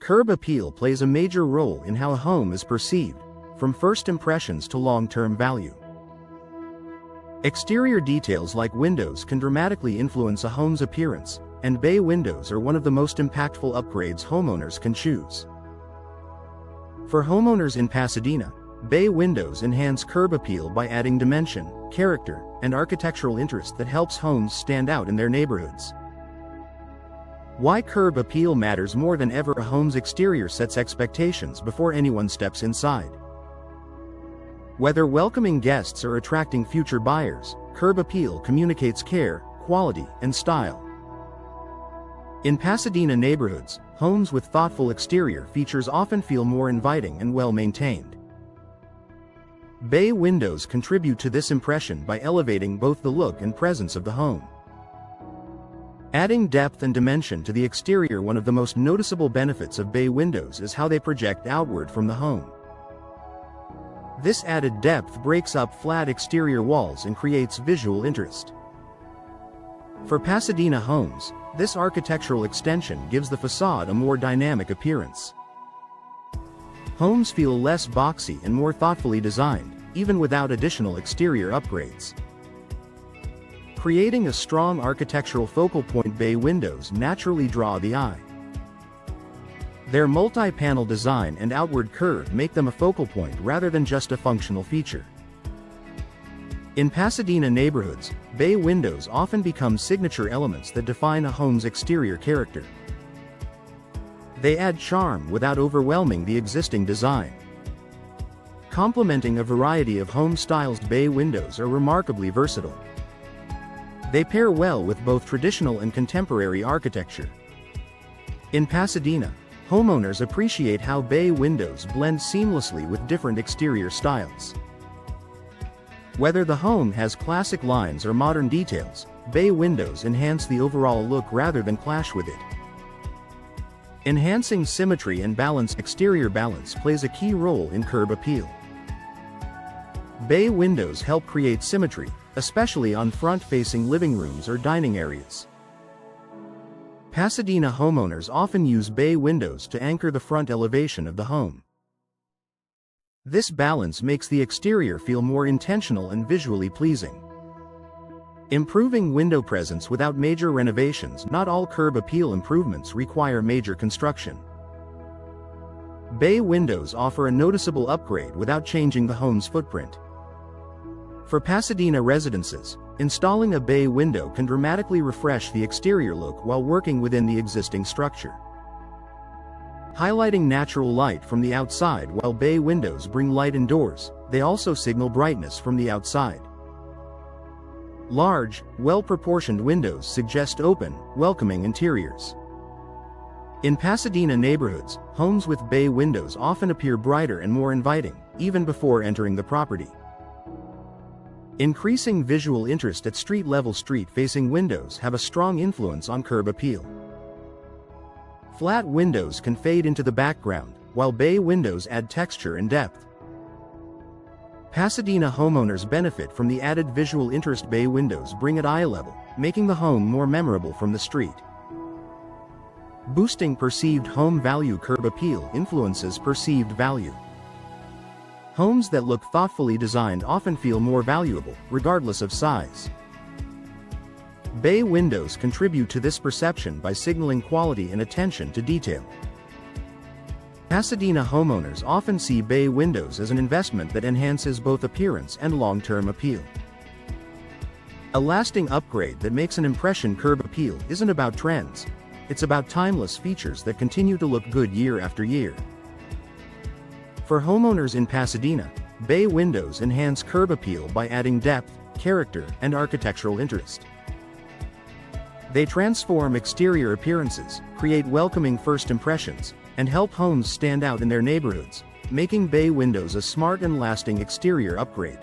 Curb appeal plays a major role in how a home is perceived, from first impressions to long-term value. Exterior details like windows can dramatically influence a home's appearance, and bay windows are one of the most impactful upgrades homeowners can choose. For homeowners in Pasadena, bay windows enhance curb appeal by adding dimension, character, and architectural interest that helps homes stand out in their neighborhoods. Why curb appeal matters more than ever. A home's exterior sets expectations before anyone steps inside. Whether welcoming guests or attracting future buyers, curb appeal communicates care, quality, and style. In Pasadena neighborhoods, homes with thoughtful exterior features often feel more inviting and well-maintained. Bay windows contribute to this impression by elevating both the look and presence of the home. Adding depth and dimension to the exterior. One of the most noticeable benefits of bay windows is how they project outward from the home. This added depth breaks up flat exterior walls and creates visual interest. For Pasadena homes, this architectural extension gives the facade a more dynamic appearance. Homes feel less boxy and more thoughtfully designed, even without additional exterior upgrades. Creating a strong architectural focal point, bay windows naturally draw the eye. Their multi-panel design and outward curve make them a focal point rather than just a functional feature. In Pasadena neighborhoods, bay windows often become signature elements that define a home's exterior character. They add charm without overwhelming the existing design. Complementing a variety of home styles, bay windows are remarkably versatile. They pair well with both traditional and contemporary architecture. In Pasadena, homeowners appreciate how bay windows blend seamlessly with different exterior styles. Whether the home has classic lines or modern details, bay windows enhance the overall look rather than clash with it. Enhancing symmetry and balance. Exterior balance plays a key role in curb appeal. Bay windows help create symmetry, especially on front-facing living rooms or dining areas. Pasadena homeowners often use bay windows to anchor the front elevation of the home. This balance makes the exterior feel more intentional and visually pleasing. Improving window presence without major renovations. Not all curb appeal improvements require major construction. Bay windows offer a noticeable upgrade without changing the home's footprint. For Pasadena residences, installing a bay window can dramatically refresh the exterior look while working within the existing structure. Highlighting natural light from the outside. While bay windows bring light indoors, they also signal brightness from the outside. Large, well-proportioned windows suggest open, welcoming interiors. In Pasadena neighborhoods, homes with bay windows often appear brighter and more inviting, even before entering the property. Increasing visual interest at street level. Street-facing windows have a strong influence on curb appeal. Flat windows can fade into the background, while bay windows add texture and depth. Pasadena homeowners benefit from the added visual interest. Bay windows bring at eye level, making the home more memorable from the street. Boosting perceived home value. Curb appeal influences perceived value. Homes that look thoughtfully designed often feel more valuable, regardless of size. Bay windows contribute to this perception by signaling quality and attention to detail. Pasadena homeowners often see bay windows as an investment that enhances both appearance and long-term appeal. A lasting upgrade that makes an impression. Curb appeal isn't about trends. It's about timeless features that continue to look good year after year. For homeowners in Pasadena, bay windows enhance curb appeal by adding depth, character, and architectural interest. They transform exterior appearances, create welcoming first impressions, and help homes stand out in their neighborhoods, making bay windows a smart and lasting exterior upgrade.